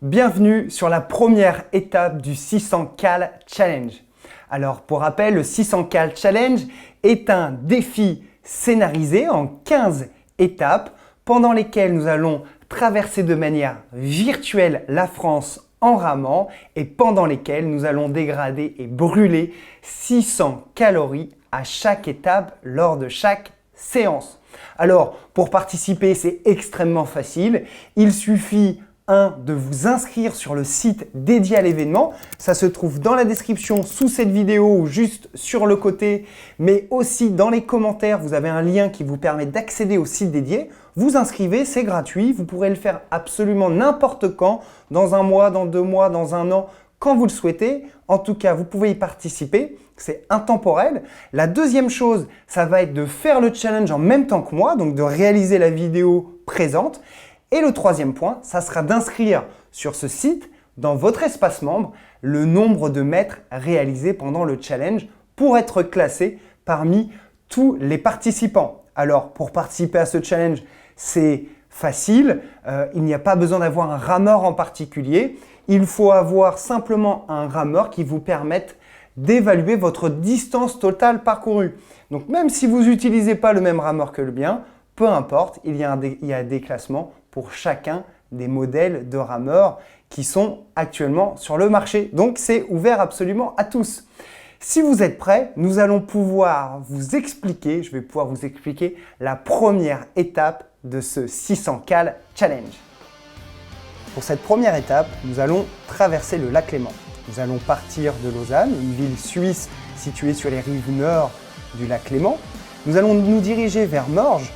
Bienvenue sur la première étape du 600 Cal Challenge. Alors pour rappel, le 600 Cal Challenge est un défi scénarisé en 15 étapes pendant lesquelles nous allons traverser de manière virtuelle la France en ramant et pendant lesquelles nous allons dégrader et brûler 600 calories à chaque étape lors de chaque séance. Alors pour participer, c'est extrêmement facile. Il suffit de vous inscrire sur le site dédié à l'événement. Ça se trouve dans la description sous cette vidéo ou juste sur le côté, mais aussi dans les commentaires, vous avez un lien qui vous permet d'accéder au site dédié. Vous inscrivez, c'est gratuit. Vous pourrez le faire absolument n'importe quand, dans un mois, dans 2 mois, dans un an, quand vous le souhaitez. En tout cas, vous pouvez y participer. C'est intemporel. La deuxième chose, ça va être de faire le challenge en même temps que moi, donc de réaliser la vidéo présente. Et le troisième point, ça sera d'inscrire sur ce site, dans votre espace membre, le nombre de mètres réalisés pendant le challenge pour être classé parmi tous les participants. Alors, pour participer à ce challenge, c'est facile. Il n'y a pas besoin d'avoir un rameur en particulier. Il faut avoir simplement un rameur qui vous permette d'évaluer votre distance totale parcourue. Donc, même si vous n'utilisez pas le même rameur que le mien, peu importe, il y a des classements pour chacun des modèles de rameurs qui sont actuellement sur le marché. Donc, c'est ouvert absolument à tous. Si vous êtes prêts, nous allons pouvoir vous expliquer, je vais pouvoir vous expliquer la première étape de ce 600 Cal Challenge. Pour cette première étape, nous allons traverser le lac Léman. Nous allons partir de Lausanne, une ville suisse située sur les rives nord du lac Léman. Nous allons nous diriger vers Morges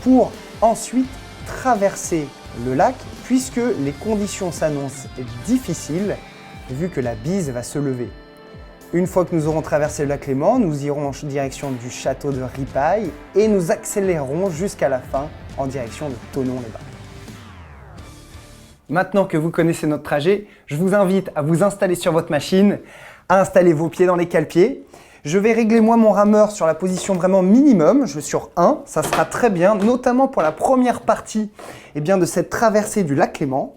pour ensuite traverser le lac puisque les conditions s'annoncent difficiles vu que la bise va se lever. Une fois que nous aurons traversé le lac Léman, nous irons en direction du château de Ripaille et nous accélérerons jusqu'à la fin en direction de Thonon-les-Bains. Maintenant que vous connaissez notre trajet, je vous invite à vous installer sur votre machine, à installer vos pieds dans les cale-pieds. Je vais régler moi mon rameur sur la position vraiment minimum, je suis sur 1, ça sera très bien, notamment pour la première partie de cette traversée du lac Léman.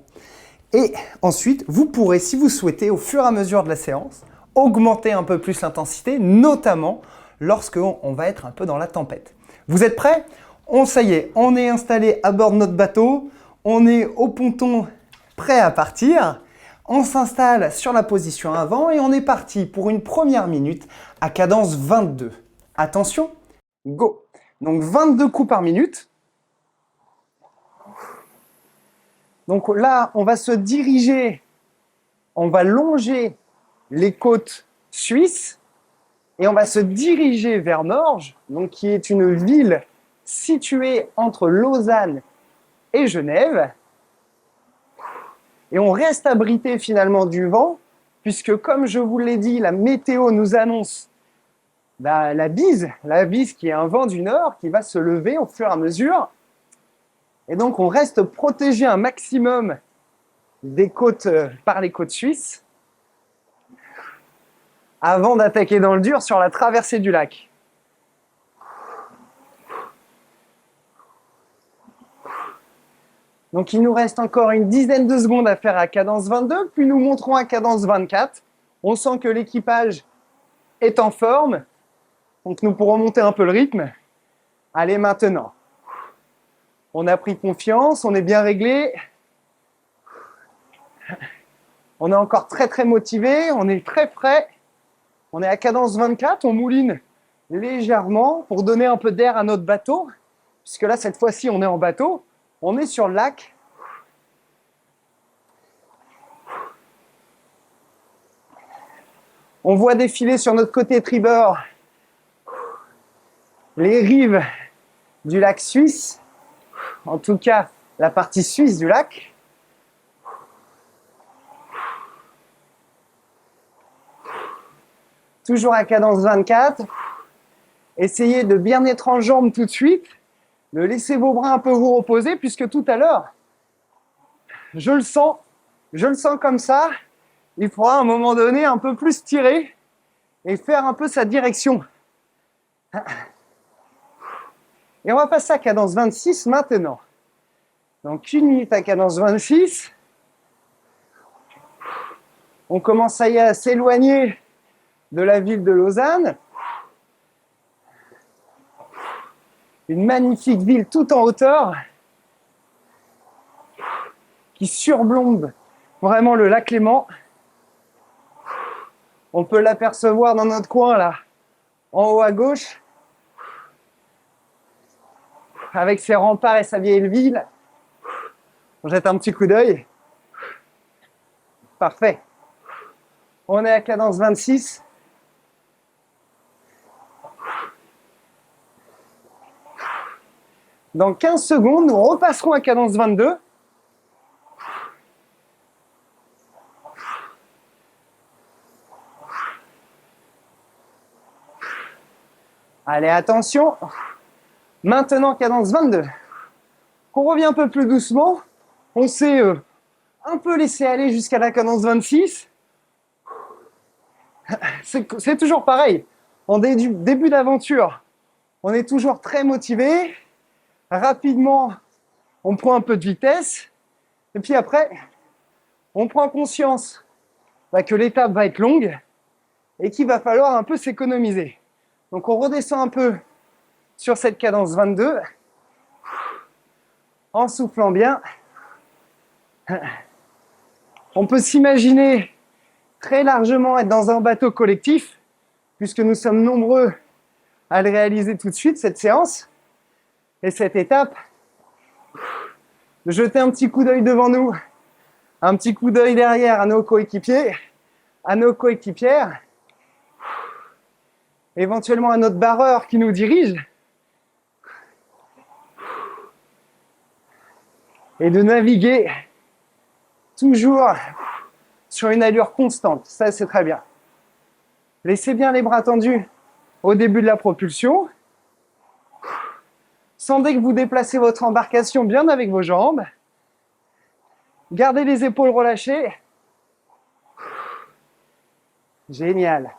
Et ensuite, vous pourrez, si vous souhaitez, au fur et à mesure de la séance, augmenter un peu plus l'intensité, notamment lorsqu'on va être un peu dans la tempête. Vous êtes prêts? Ça y est, on est installé à bord de notre bateau, on est au ponton prêt à partir. On s'installe sur la position avant et on est parti pour une première minute à cadence 22. Attention, go! Donc 22 coups par minute. Donc là, on va se diriger, on va longer les côtes suisses et on va se diriger vers Morges, donc qui est une ville située entre Lausanne et Genève. Et on reste abrité finalement du vent, puisque comme je vous l'ai dit, la météo nous annonce la bise qui est un vent du nord qui va se lever au fur et à mesure. Et donc on reste protégé un maximum des côtes, par les côtes suisses avant d'attaquer dans le dur sur la traversée du lac. Donc il nous reste encore une dizaine de secondes à faire à cadence 22, puis nous monterons à cadence 24. On sent que l'équipage est en forme, donc nous pourrons monter un peu le rythme. Allez maintenant, on a pris confiance, on est bien réglé. On est encore très motivé, on est très frais. On est à cadence 24, on mouline légèrement pour donner un peu d'air à notre bateau, puisque là cette fois-ci on est en bateau. On est sur le lac. On voit défiler sur notre côté tribord les rives du lac suisse, en tout cas la partie suisse du lac. Toujours à cadence 24. Essayez de bien être en jambes tout de suite. De laisser vos bras un peu vous reposer, puisque tout à l'heure, je le sens comme ça. Il faudra à un moment donné un peu plus tirer et faire un peu sa direction. Et on va passer à cadence 26 maintenant. Donc 1 minute à cadence 26. On commence ça y est à s'éloigner de la ville de Lausanne. Une magnifique ville tout en hauteur qui surplombe vraiment le lac Léman. On peut l'apercevoir dans notre coin là, en haut à gauche, avec ses remparts et sa vieille ville. On jette un petit coup d'œil. Parfait. On est à cadence 26. Dans 15 secondes, nous repasserons à cadence 22. Allez, attention. Maintenant, cadence 22. On revient un peu plus doucement. On s'est un peu laissé aller jusqu'à la cadence 26. C'est toujours pareil. En début d'aventure, on est toujours très motivé. Rapidement, on prend un peu de vitesse. Et puis après, on prend conscience que l'étape va être longue et qu'il va falloir un peu s'économiser. Donc on redescend un peu sur cette cadence 22 en soufflant bien. On peut s'imaginer très largement être dans un bateau collectif, puisque nous sommes nombreux à le réaliser tout de suite, cette séance et cette étape. De jeter un petit coup d'œil devant nous, un petit coup d'œil derrière à nos coéquipiers, à nos coéquipières, éventuellement à notre barreur qui nous dirige, et de naviguer toujours sur une allure constante. Ça, c'est très bien. Laissez bien les bras tendus au début de la propulsion. Sentez que vous déplacez votre embarcation bien avec vos jambes. Gardez les épaules relâchées. Génial.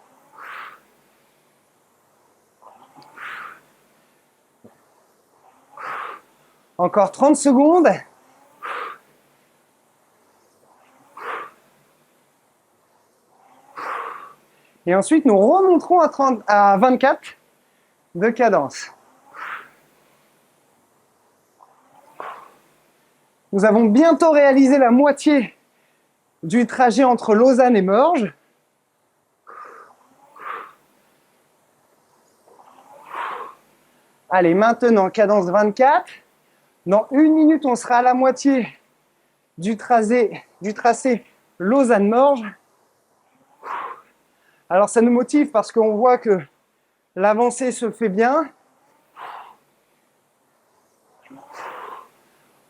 Encore 30 secondes. Et ensuite, nous remonterons à 24 de cadence. Nous avons bientôt réalisé la moitié du trajet entre Lausanne et Morges. Allez, maintenant, cadence 24. Dans 1 minute, on sera à la moitié du tracé Lausanne-Morges. Alors, ça nous motive parce qu'on voit que l'avancée se fait bien.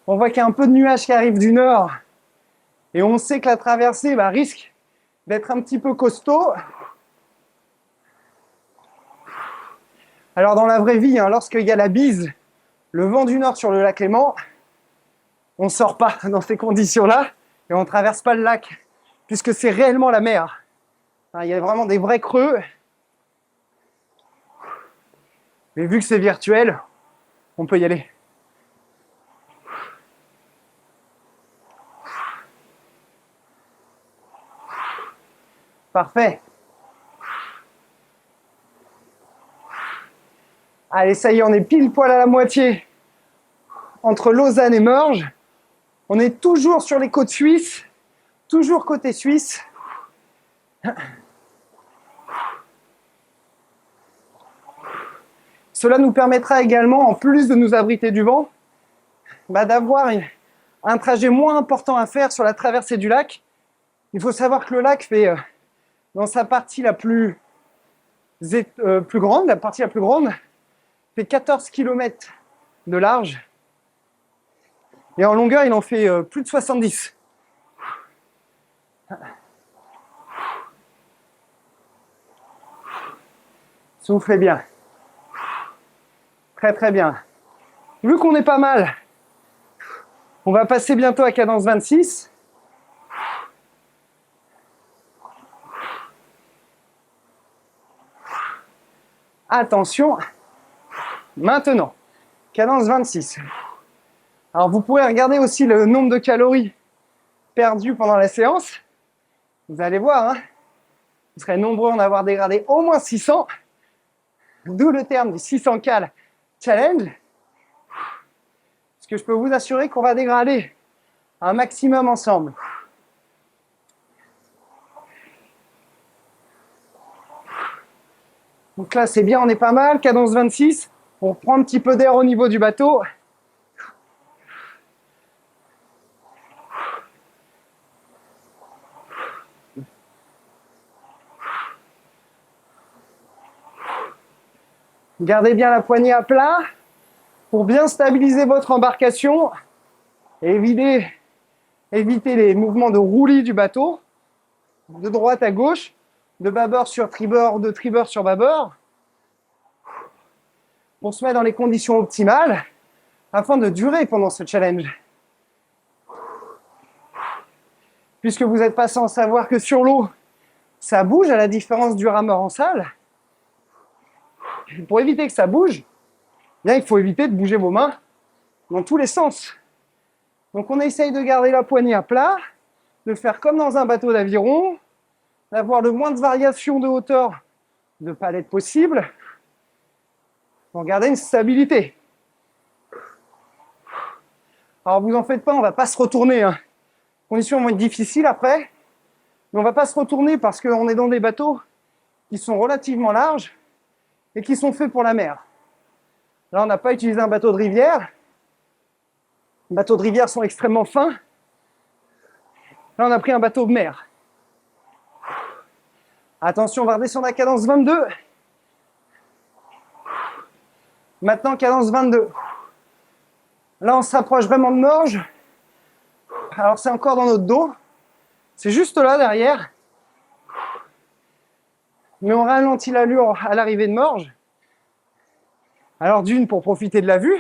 On voit qu'il y a un peu de nuages qui arrivent du nord et on sait que la traversée risque d'être un petit peu costaud. Alors dans la vraie vie, lorsqu'il y a la bise, le vent du nord sur le lac Léman, on ne sort pas dans ces conditions-là et on ne traverse pas le lac puisque c'est réellement la mer. Il y a vraiment des vrais creux. Mais vu que c'est virtuel, on peut y aller. Parfait. Allez, ça y est, on est pile poil à la moitié entre Lausanne et Morges. On est toujours sur les côtes suisses, toujours côté suisse. Cela nous permettra également, en plus de nous abriter du vent, d'avoir un trajet moins important à faire sur la traversée du lac. Il faut savoir que le lac fait, dans sa partie la plus grande, fait 14 km de large. Et en longueur, il en fait plus de 70. Soufflez bien. Très très bien. Vu qu'on est pas mal, on va passer bientôt à cadence 26. Attention, maintenant, cadence 26. Alors vous pourrez regarder aussi le nombre de calories perdues pendant la séance. Vous allez voir, hein, vous serez nombreux à en avoir dégradé au moins 600, d'où le terme du 600 cal challenge. Parce que je peux vous assurer qu'on va dégrader un maximum ensemble. Donc là, c'est bien, on est pas mal. Cadence 26. On reprend un petit peu d'air au niveau du bateau. Gardez bien la poignée à plat pour bien stabiliser votre embarcation et éviter les mouvements de roulis du bateau, de droite à gauche, de bâbord sur tribord, de tribord sur bâbord, pour se mettre dans les conditions optimales afin de durer pendant ce challenge. Puisque vous n'êtes pas sans savoir que sur l'eau, ça bouge à la différence du rameur en salle. Pour éviter que ça bouge, bien, il faut éviter de bouger vos mains dans tous les sens. Donc on essaye de garder la poignée à plat, de faire comme dans un bateau d'aviron, d'avoir le moins de variations de hauteur de palette possible, pour garder une stabilité. Alors vous en faites pas, on ne va pas se retourner. Les conditions vont être difficiles après, mais on ne va pas se retourner parce qu'on est dans des bateaux qui sont relativement larges et qui sont faits pour la mer. Là, on n'a pas utilisé un bateau de rivière. Les bateaux de rivière sont extrêmement fins. Là, on a pris un bateau de mer. Attention, on va redescendre à cadence 22. Maintenant, cadence 22. Là, on s'approche vraiment de Morges. Alors, c'est encore dans notre dos. C'est juste là, derrière. Mais on ralentit l'allure à l'arrivée de Morges. Alors, d'une, pour profiter de la vue,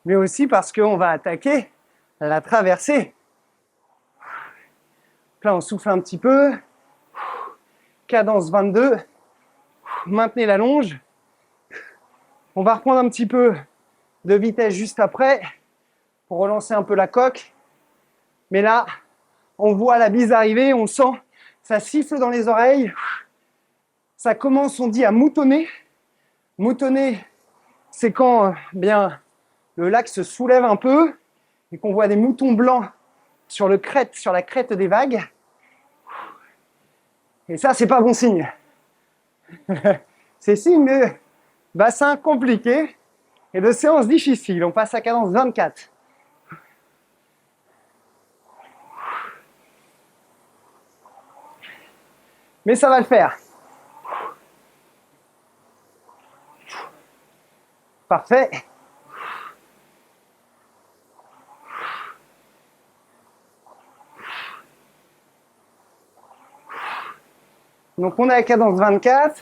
mais aussi parce qu'on va attaquer la traversée. Là, on souffle un petit peu. Cadence 22. Maintenez la longe. On va reprendre un petit peu de vitesse juste après pour relancer un peu la coque. Mais là, on voit la bise arriver, on sent, ça siffle dans les oreilles. Ça commence, on dit, à moutonner. Moutonner, c'est quand bien le lac se soulève un peu et qu'on voit des moutons blancs sur la crête des vagues. Et ça, c'est pas bon signe. C'est signe de bassin compliqué et de séance difficile. On passe à cadence 24. Mais ça va le faire. Parfait. Donc on est à cadence 24.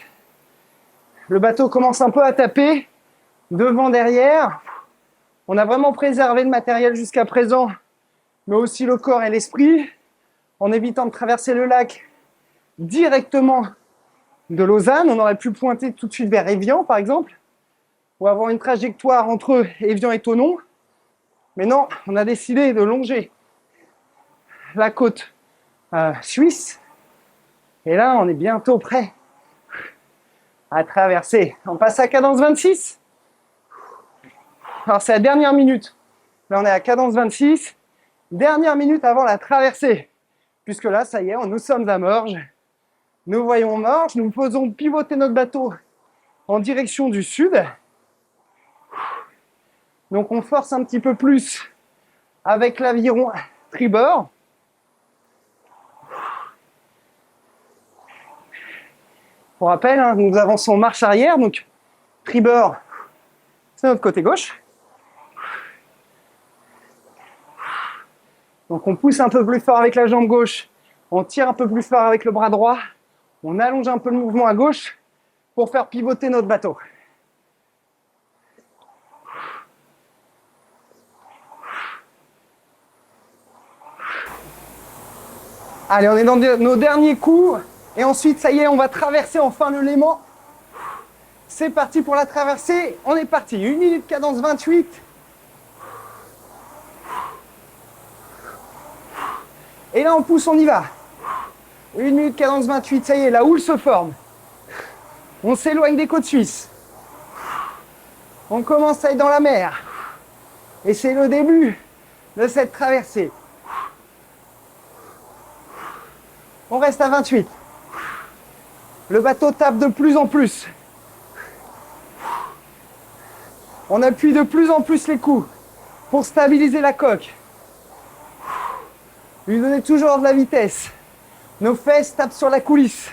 Le bateau commence un peu à taper, devant, derrière. On a vraiment préservé le matériel jusqu'à présent, mais aussi le corps et l'esprit, en évitant de traverser le lac directement de Lausanne. On aurait pu pointer tout de suite vers Évian, par exemple, ou avoir une trajectoire entre Évian et Thonon. Mais non, on a décidé de longer la côte suisse. Et là, on est bientôt prêt à traverser. On passe à cadence 26. Alors, c'est la dernière minute. Là, on est à cadence 26. Dernière minute avant la traversée. Puisque là, ça y est, nous sommes à Morges. Nous voyons Morges. Nous faisons pivoter notre bateau en direction du sud. Donc, on force un petit peu plus avec l'aviron tribord. Pour rappel, nous avançons marche arrière, donc tribord, c'est notre côté gauche. Donc on pousse un peu plus fort avec la jambe gauche, on tire un peu plus fort avec le bras droit, on allonge un peu le mouvement à gauche pour faire pivoter notre bateau. Allez, on est dans nos derniers coups. Et ensuite, ça y est, on va traverser enfin le Léman. C'est parti pour la traversée. On est parti. 1 minute cadence 28. Et là, on pousse, on y va. 1 minute, cadence 28, ça y est, la houle se forme. On s'éloigne des côtes suisses. On commence à être dans la mer. Et c'est le début de cette traversée. On reste à 28. Le bateau tape de plus en plus. On appuie de plus en plus les coups pour stabiliser la coque. Lui donner toujours de la vitesse. Nos fesses tapent sur la coulisse.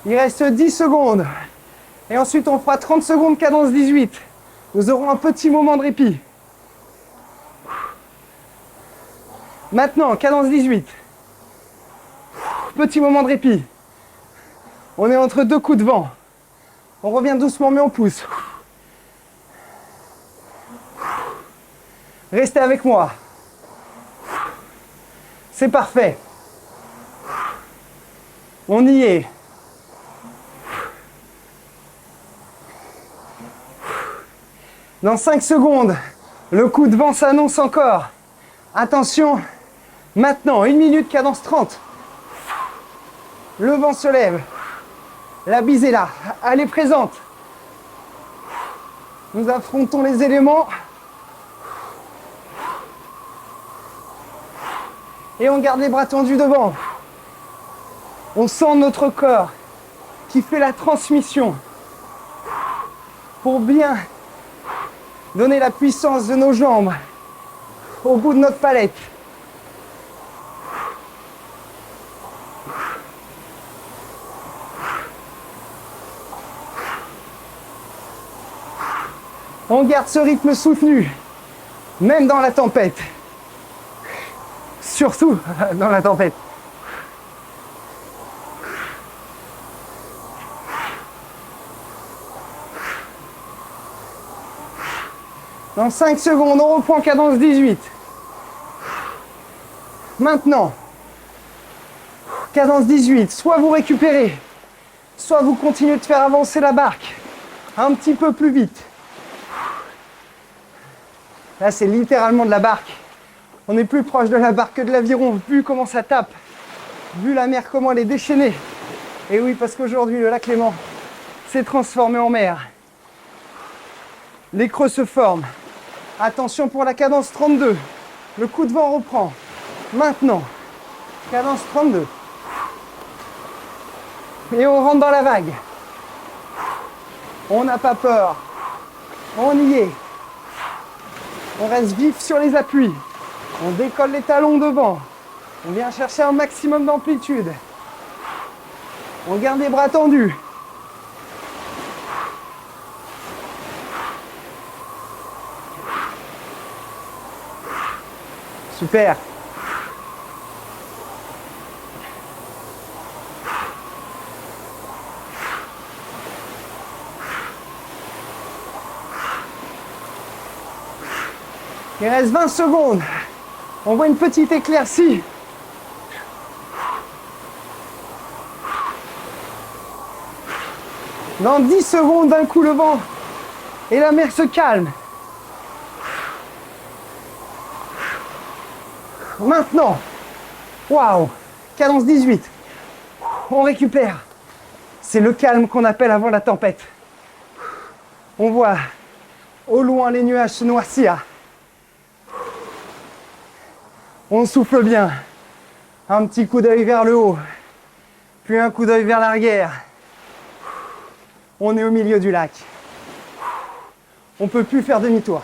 Il reste 10 secondes. Et ensuite, on fera 30 secondes cadence 18. Nous aurons un petit moment de répit. Maintenant, cadence 18. Petit moment de répit. On est entre deux coups de vent. On revient doucement, mais on pousse. Restez avec moi. C'est parfait. On y est. Dans 5 secondes, le coup de vent s'annonce encore. Attention, maintenant, 1 minute, cadence 30. Le vent se lève. La bise est là, elle est présente. Nous affrontons les éléments. Et on garde les bras tendus devant. On sent notre corps qui fait la transmission pour bien donner la puissance de nos jambes au bout de notre palette. On garde ce rythme soutenu, même dans la tempête. Surtout dans la tempête. Dans 5 secondes, on reprend cadence 18. Maintenant, cadence 18, soit vous récupérez, soit vous continuez de faire avancer la barque un petit peu plus vite. Là, c'est littéralement de la barque. On est plus proche de la barque que de l'aviron, vu comment ça tape, vu la mer, comment elle est déchaînée. Et oui, parce qu'aujourd'hui, le lac Léman s'est transformé en mer. Les creux se forment. Attention pour la cadence 32. Le coup de vent reprend. Maintenant, cadence 32. Et on rentre dans la vague. On n'a pas peur. On y est. On reste vif sur les appuis. On décolle les talons devant. On vient chercher un maximum d'amplitude. On garde les bras tendus. Super. Il reste 20 secondes. On voit une petite éclaircie. Dans 10 secondes, d'un coup, le vent et la mer se calme. Maintenant, waouh, cadence 18. On récupère. C'est le calme qu'on appelle avant la tempête. On voit au loin les nuages se noircir. On souffle bien. Un petit coup d'œil vers le haut, puis un coup d'œil vers l'arrière. On est au milieu du lac. On ne peut plus faire demi-tour.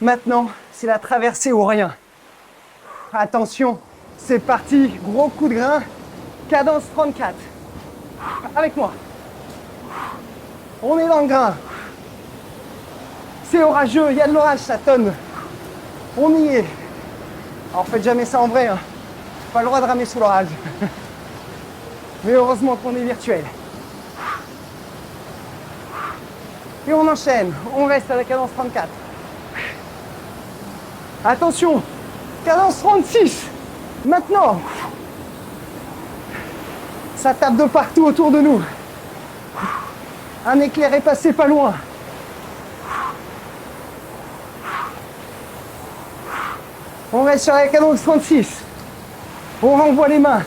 Maintenant, c'est la traversée ou rien. Attention, c'est parti. Gros coup de grain. Cadence 34. Avec moi. On est dans le grain. C'est orageux, il y a de l'orage, ça tonne. On y est. Alors faites jamais ça en vrai, hein. Pas le droit de ramer sous l'orage. Mais heureusement qu'on est virtuel. Et on enchaîne, on reste à la cadence 34. Attention, cadence 36. Maintenant. Ça tape de partout autour de nous. Un éclair est passé pas loin. On reste sur la cadence 36. On renvoie les mains.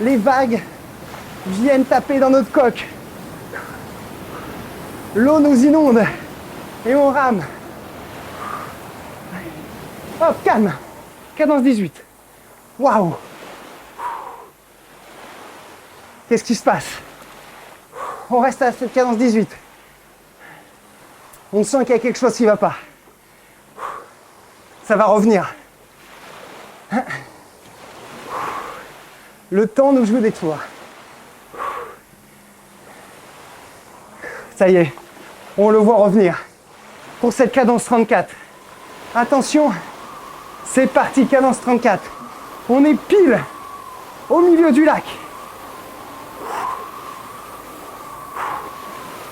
Les vagues viennent taper dans notre coque. L'eau nous inonde et on rame. Hop, calme. Cadence 18. Waouh. Qu'est-ce qui se passe? On reste à cette cadence 18. On sent qu'il y a quelque chose qui ne va pas. Ça va revenir. Le temps nous joue des tours. Ça y est, on le voit revenir pour cette cadence 34. Attention, c'est parti, cadence 34. On est pile au milieu du lac.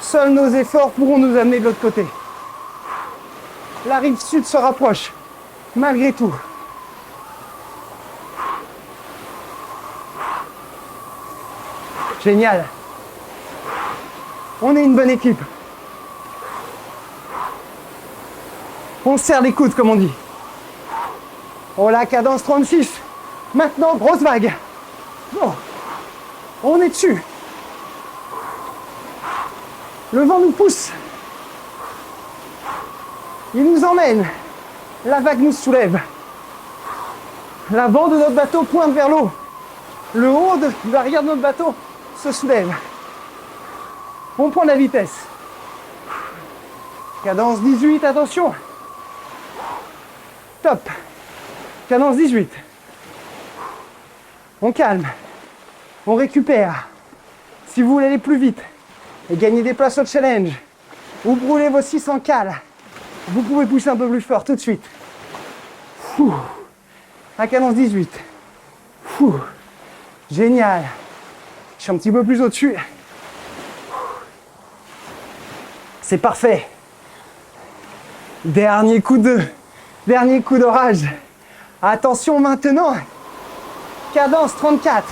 Seuls nos efforts pourront nous amener de l'autre côté. La rive sud se rapproche, malgré tout. Génial. On est une bonne équipe. On serre les coudes, comme on dit. Oh, la cadence 36. Maintenant, grosse vague. Oh, on est dessus. Le vent nous pousse. Il nous emmène. La vague nous soulève. L'avant de notre bateau pointe vers l'eau. Le haut de l'arrière de notre bateau se soulève. On prend de la vitesse. Cadence 18, attention. Top. Cadence 18. On calme. On récupère. Si vous voulez aller plus vite et gagner des places au challenge ou brûler vos 600 cales, vous pouvez pousser un peu plus fort tout de suite. À cadence 18. Génial. Je suis un petit peu plus au-dessus. C'est parfait. Dernier coup d'orage. Attention maintenant. Cadence 34.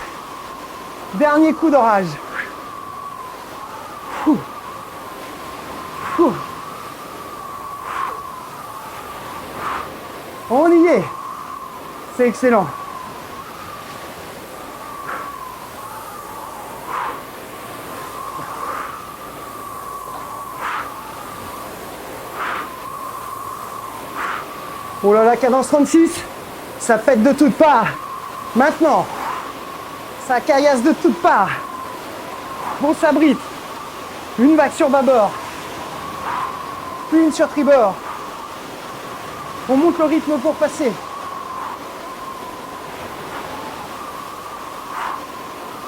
Dernier coup d'orage. On y est. C'est excellent. Oh là là, cadence 36, ça pète de toutes parts. Maintenant, ça caillasse de toutes parts. On s'abrite. Une vague sur bâbord, puis une sur tribord. On monte le rythme pour passer.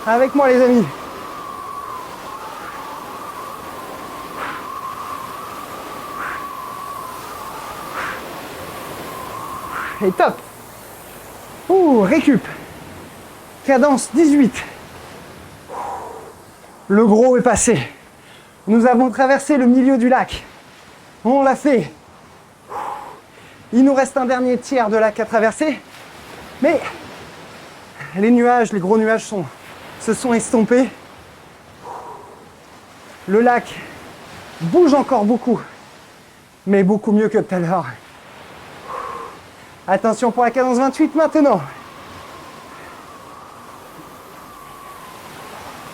Avec moi les amis. Et top. Récup. Cadence 18. Le gros est passé. Nous avons traversé le milieu du lac. On l'a fait. Il nous reste un dernier tiers de lac à traverser. Mais les nuages, les gros nuages se sont estompés. Le lac bouge encore beaucoup. Mais beaucoup mieux que tout à l'heure. Attention pour la cadence 28 maintenant.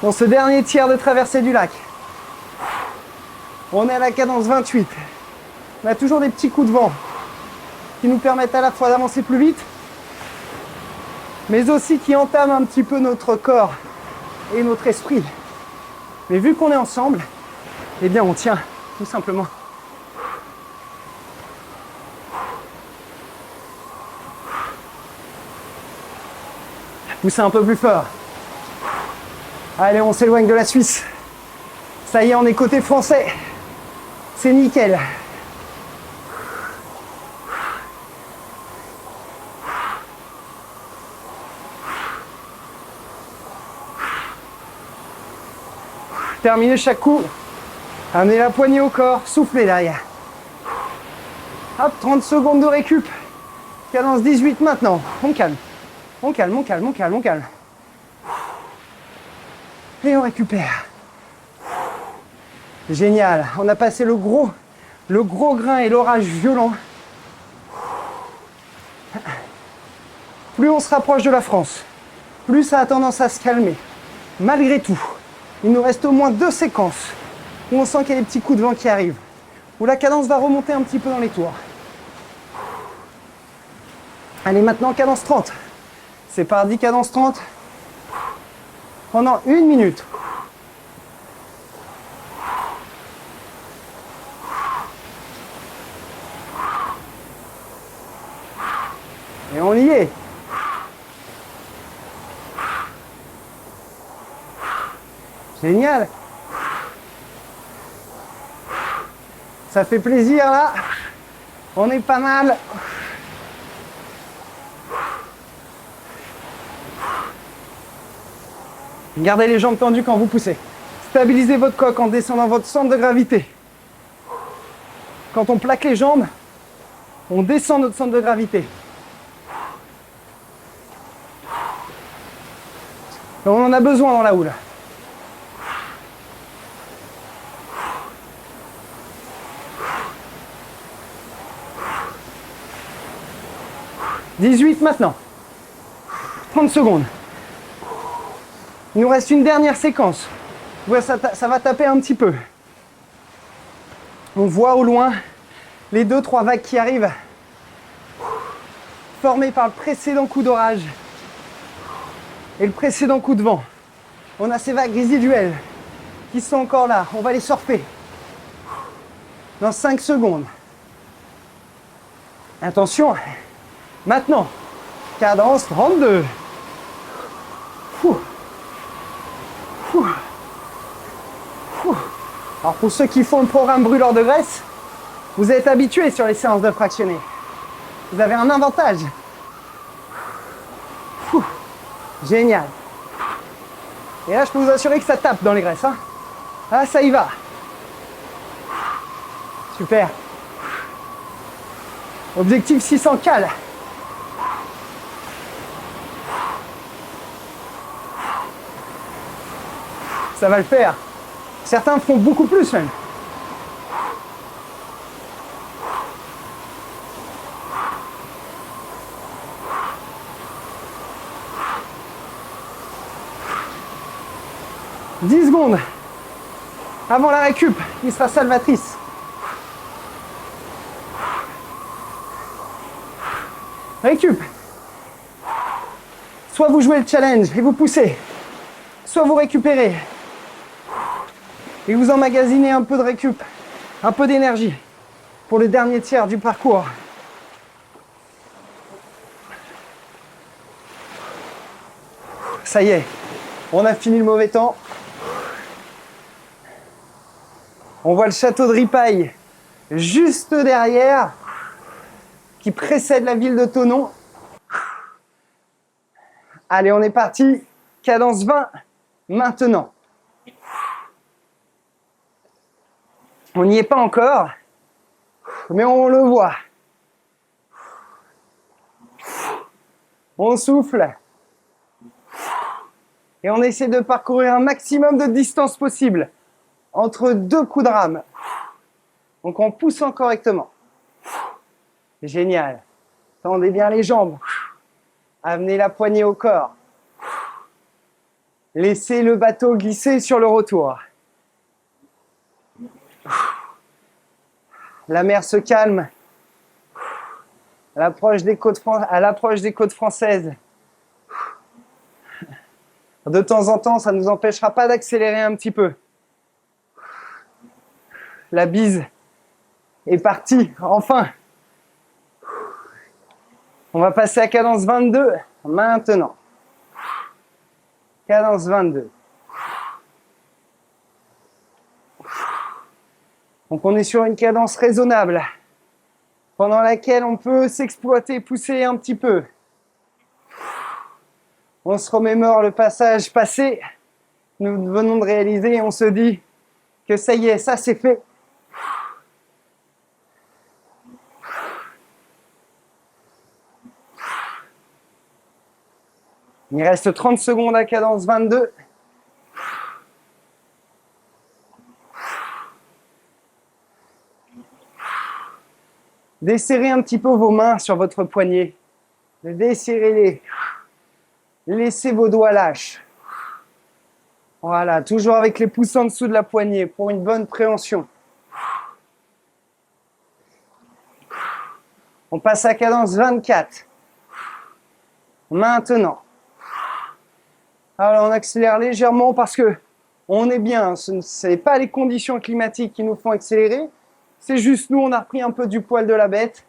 Dans ce dernier tiers de traversée du lac, on est à la cadence 28. On a toujours des petits coups de vent qui nous permettent à la fois d'avancer plus vite, mais aussi qui entament un petit peu notre corps et notre esprit. Mais vu qu'on est ensemble, eh bien on tient, tout simplement. Poussez un peu plus fort. Allez, on s'éloigne de la Suisse. Ça y est, on est côté français. C'est nickel. Terminez chaque coup. Amenez la poignée au corps, soufflez derrière. Hop, 30 secondes de récup. Cadence 18 maintenant. On calme. On calme, on calme, on calme, on calme. Et on récupère. Génial. On a passé le gros grain et l'orage violent. plus on se rapproche de la France, plus ça a tendance à se calmer. Malgré tout, il nous reste au moins 2 séquences où on sent qu'il y a des petits coups de vent qui arrivent, où la cadence va remonter un petit peu dans les tours. Allez, maintenant cadence 30. C'est parti, cadence 30. Pendant 1 minute. Et on y est. Génial. Ça fait plaisir là. On est pas mal. Gardez les jambes tendues quand vous poussez. Stabilisez votre coque en descendant votre centre de gravité. Quand on plaque les jambes, on descend notre centre de gravité. Et on en a besoin dans la houle. « 18 maintenant. 30 secondes. Il nous reste une dernière séquence. Ça va taper un petit peu. On voit au loin les 2-3 vagues qui arrivent, formées par le précédent coup d'orage et le précédent coup de vent. On a ces vagues résiduelles qui sont encore là. On va les surfer dans 5 secondes. Attention, maintenant, cadence 32. Alors pour ceux qui font le programme brûleur de graisse, vous êtes habitués sur les séances de fractionné. Vous avez un avantage. Génial. Et là, je peux vous assurer que ça tape dans les graisses. Hein. Ah, ça y va. Super. Objectif 600 cal. Ça va le faire. Certains font beaucoup plus même. « 10 secondes avant la récup qui sera salvatrice. Récup. Soit vous jouez le challenge et vous poussez, soit vous récupérez et vous emmagasinez un peu de récup, un peu d'énergie pour le dernier tiers du parcours. Ça y est, on a fini le mauvais temps. On voit le château de Ripaille juste derrière, qui précède la ville de Thonon. Allez, on est parti. Cadence 20, maintenant. On n'y est pas encore, mais on le voit. On souffle. Et on essaie de parcourir un maximum de distance possible entre 2 coups de rame. Donc en poussant correctement. Génial. Tendez bien les jambes. Amenez la poignée au corps. Laissez le bateau glisser sur le retour. La mer se calme. À l'approche des côtes françaises. De temps en temps, ça ne nous empêchera pas d'accélérer un petit peu. La bise est partie, enfin. On va passer à cadence 22 maintenant. Cadence 22. Donc on est sur une cadence raisonnable pendant laquelle on peut s'exploiter, pousser un petit peu. On se remémore le passage passé, nous venons de réaliser et on se dit que ça y est, ça c'est fait. Il reste 30 secondes à cadence 22. Desserrez un petit peu vos mains sur votre poignet. Desserrez-les. Laissez vos doigts lâches. Voilà, toujours avec les pouces en dessous de la poignée pour une bonne préhension. On passe à cadence 24. Maintenant. Alors on accélère légèrement parce que on est bien. Ce n'est pas les conditions climatiques qui nous font accélérer. C'est juste nous, on a repris un peu du poil de la bête.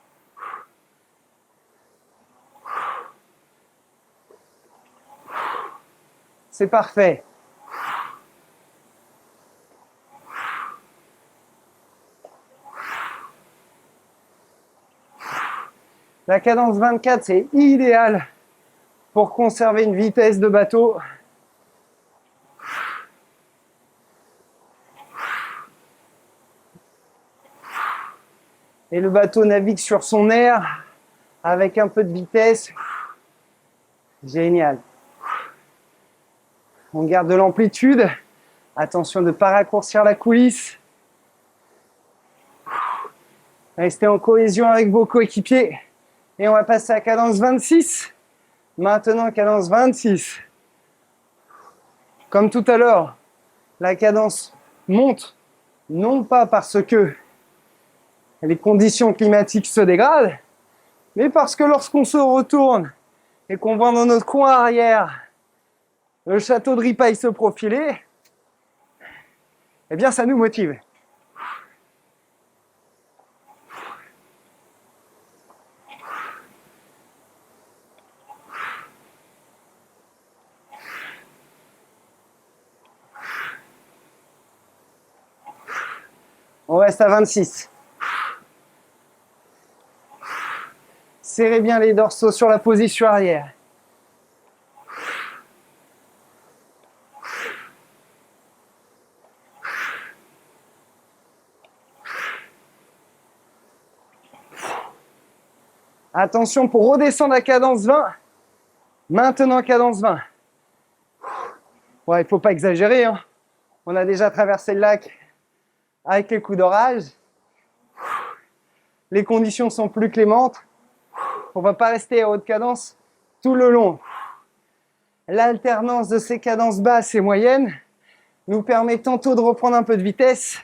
C'est parfait. La cadence 24, c'est idéal pour conserver une vitesse de bateau. Et le bateau navigue sur son air avec un peu de vitesse. Génial. On garde de l'amplitude. Attention de ne pas raccourcir la coulisse. Restez en cohésion avec vos coéquipiers. Et on va passer à cadence 26. Maintenant, cadence 26. Comme tout à l'heure, la cadence monte, non pas parce que les conditions climatiques se dégradent, mais parce que lorsqu'on se retourne et qu'on voit dans notre coin arrière le château de Ripaille se profiler, eh bien ça nous motive. On reste à 26. Serrez bien les dorsaux sur la position arrière. Attention pour redescendre à cadence 20. Maintenant cadence 20. Ouais, il ne faut pas exagérer, hein. On a déjà traversé le lac avec les coups d'orage. Les conditions sont plus clémentes. On ne va pas rester à haute cadence tout le long. L'alternance de ces cadences basses et moyennes nous permet tantôt de reprendre un peu de vitesse,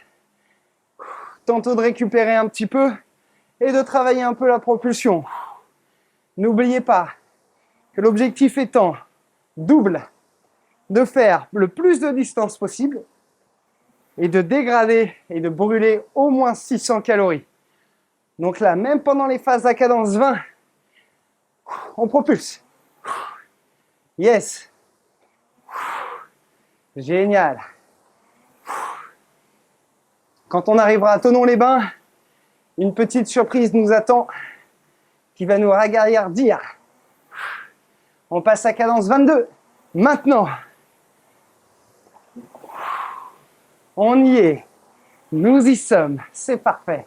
tantôt de récupérer un petit peu et de travailler un peu la propulsion. N'oubliez pas que l'objectif étant double, de faire le plus de distance possible et de dégrader et de brûler au moins 600 calories. Donc là, même pendant les phases à cadence 20, on propulse. Yes. Génial. Quand on arrivera à Thonon-les-Bains, une petite surprise nous attend qui va nous ragaillardir. On passe à cadence 22. Maintenant, on y est. Nous y sommes. C'est parfait.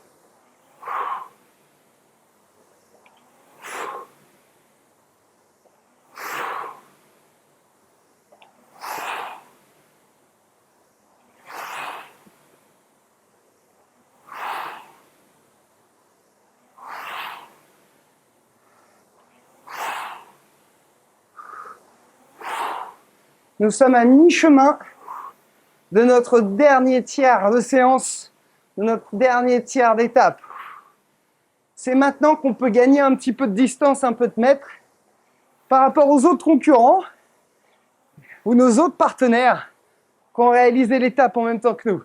Nous sommes à mi-chemin de notre dernier tiers de séance, de notre dernier tiers d'étape. C'est maintenant qu'on peut gagner un petit peu de distance, un peu de mètres, par rapport aux autres concurrents ou nos autres partenaires qui ont réalisé l'étape en même temps que nous.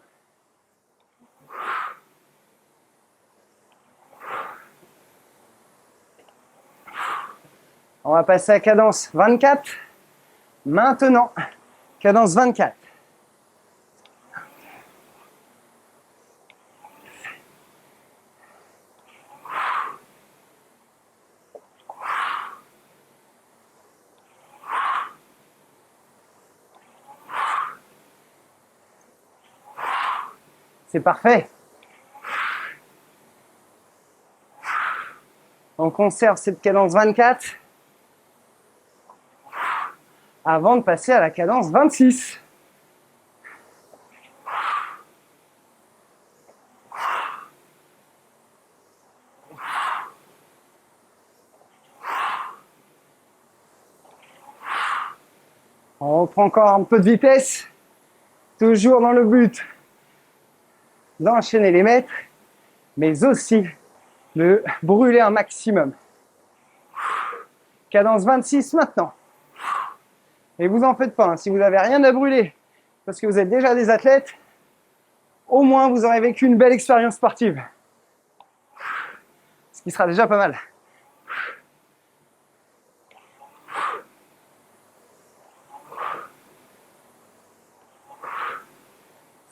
On va passer à cadence 24. Maintenant, cadence 24. C'est parfait. On conserve cette cadence 24 avant de passer à la cadence 26. On reprend encore un peu de vitesse, toujours dans le but d'enchaîner les mètres, mais aussi de brûler un maximum. Cadence 26 maintenant. Et vous en faites pas, hein, si vous n'avez rien à brûler, parce que vous êtes déjà des athlètes, au moins vous aurez vécu une belle expérience sportive. Ce qui sera déjà pas mal.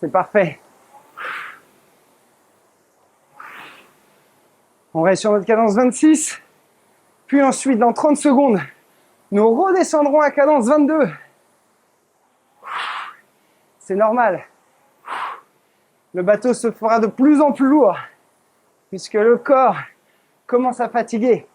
C'est parfait. On reste sur notre cadence 26. Puis ensuite, dans 30 secondes, nous redescendrons à cadence 22. C'est normal. Le bateau se fera de plus en plus lourd, puisque le corps commence à fatiguer.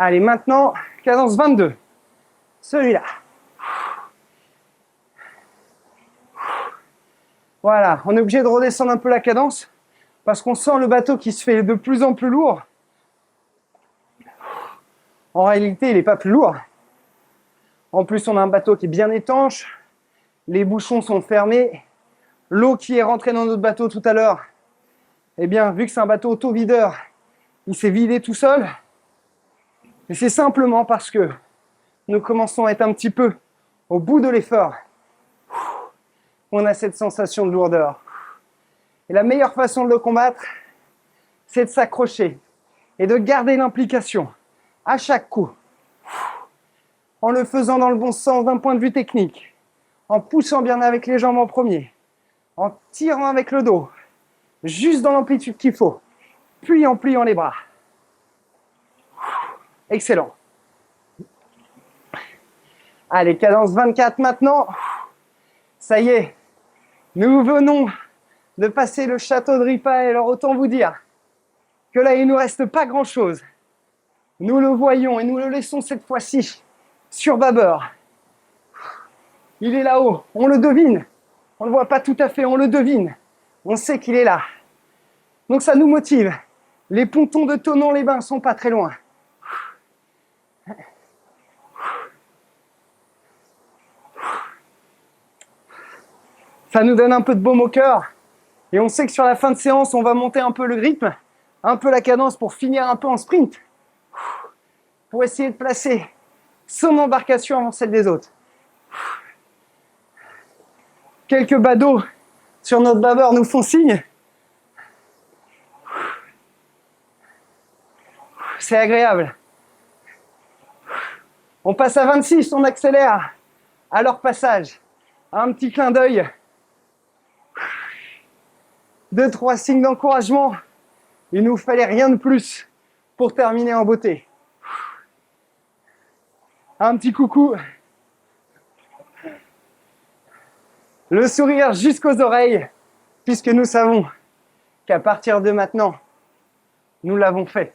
Allez, maintenant, cadence 22. Celui-là. Voilà, on est obligé de redescendre un peu la cadence parce qu'on sent le bateau qui se fait de plus en plus lourd. En réalité, il n'est pas plus lourd. En plus, on a un bateau qui est bien étanche. Les bouchons sont fermés. L'eau qui est rentrée dans notre bateau tout à l'heure, eh bien, vu que c'est un bateau auto-videur, il s'est vidé tout seul. Et c'est simplement parce que nous commençons à être un petit peu au bout de l'effort. On a cette sensation de lourdeur. Et la meilleure façon de le combattre, c'est de s'accrocher et de garder l'implication à chaque coup. En le faisant dans le bon sens d'un point de vue technique, en poussant bien avec les jambes en premier, en tirant avec le dos, juste dans l'amplitude qu'il faut, puis en pliant les bras. Excellent. Allez, cadence 24 maintenant. Ça y est, nous venons de passer le château de Ripaille. Alors autant vous dire que là, il ne nous reste pas grand-chose. Nous le voyons et nous le laissons cette fois-ci sur bâbord. Il est là-haut, on le devine. On ne le voit pas tout à fait, on le devine. On sait qu'il est là. Donc ça nous motive. Les pontons de Thonon-les-Bains sont pas très loin. Ça nous donne un peu de baume au cœur. Et on sait que sur la fin de séance, on va monter un peu le rythme, un peu la cadence pour finir un peu en sprint. Pour essayer de placer son embarcation avant celle des autres. Quelques badauds sur notre bâbord nous font signe. C'est agréable. On passe à 26, on accélère à leur passage. Un petit clin d'œil. 2-3 signes d'encouragement. Il nous fallait rien de plus pour terminer en beauté. Un petit coucou. Le sourire jusqu'aux oreilles, puisque nous savons qu'à partir de maintenant, nous l'avons fait.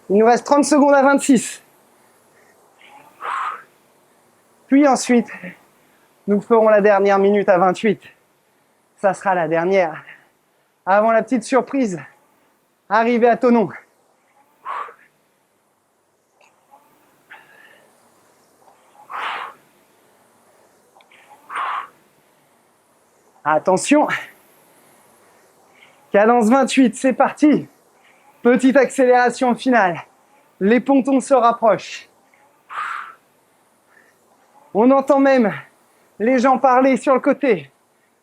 Il nous reste 30 secondes à 26. Puis ensuite, nous ferons la dernière minute à 28. Ça sera la dernière. Avant la petite surprise, arrivée à Thonon. Attention. Cadence 28, c'est parti. Petite accélération finale. Les pontons se rapprochent. On entend même les gens parler sur le côté.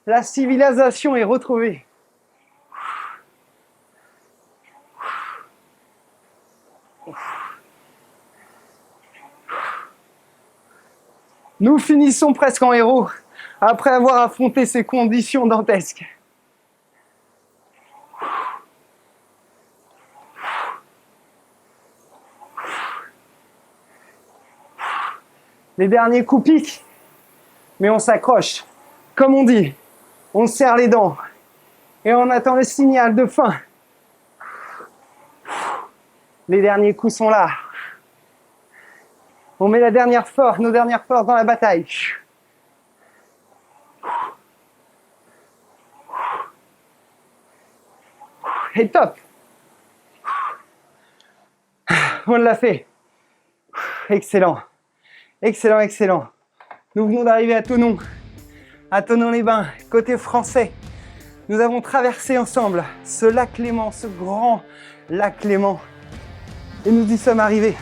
La civilisation est retrouvée. Nous finissons presque en héros après avoir affronté ces conditions dantesques. Les derniers coups piquent, mais on s'accroche. Comme on dit, on serre les dents et on attend le signal de fin. Les derniers coups sont là. On met nos dernières forces dans la bataille. Et top. On l'a fait. Excellent. Excellent, excellent. Nous venons d'arriver à Thonon-les-Bains, côté français. Nous avons traversé ensemble ce lac Léman, ce grand lac Léman. Et nous y sommes arrivés.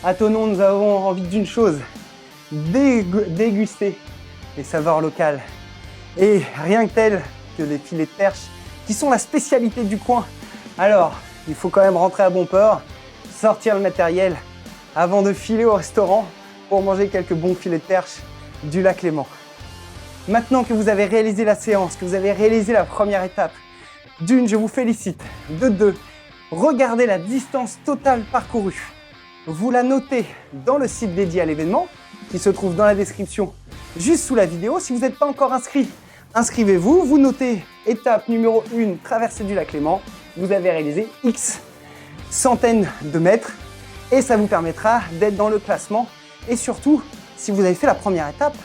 À Thonon, nous avons envie d'une chose, déguster les saveurs locales. Et rien que tel que les filets de perche, qui sont la spécialité du coin. Alors, il faut quand même rentrer à bon port, sortir le matériel avant de filer au restaurant pour manger quelques bons filets de perche du lac Léman. Maintenant que vous avez réalisé la séance, que vous avez réalisé la première étape, d'une, je vous félicite. De deux, regardez la distance totale parcourue. Vous la notez dans le site dédié à l'événement, qui se trouve dans la description juste sous la vidéo. Si vous n'êtes pas encore inscrit, inscrivez-vous. Vous notez étape numéro 1, traversée du lac Léman. Vous avez réalisé X centaines de mètres et ça vous permettra d'être dans le classement. Et surtout, si vous avez fait la première étape,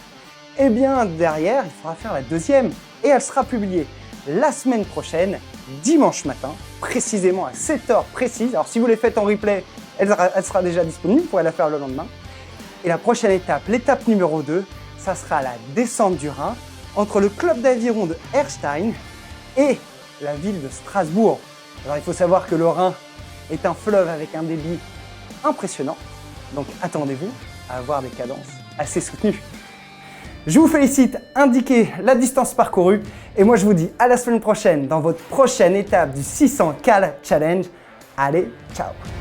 eh bien derrière, il faudra faire la deuxième et elle sera publiée la semaine prochaine, dimanche matin, précisément à 7h précise. Alors si vous les faites en replay, elle sera déjà disponible, vous pourrez la faire le lendemain. Et la prochaine étape, l'étape numéro 2, ça sera la descente du Rhin entre le club d'aviron de Erstein et la ville de Strasbourg. Alors il faut savoir que le Rhin est un fleuve avec un débit impressionnant, donc attendez-vous à avoir des cadences assez soutenues. Je vous félicite, indiquez la distance parcourue et moi je vous dis à la semaine prochaine dans votre prochaine étape du 600 Cal Challenge. Allez, ciao!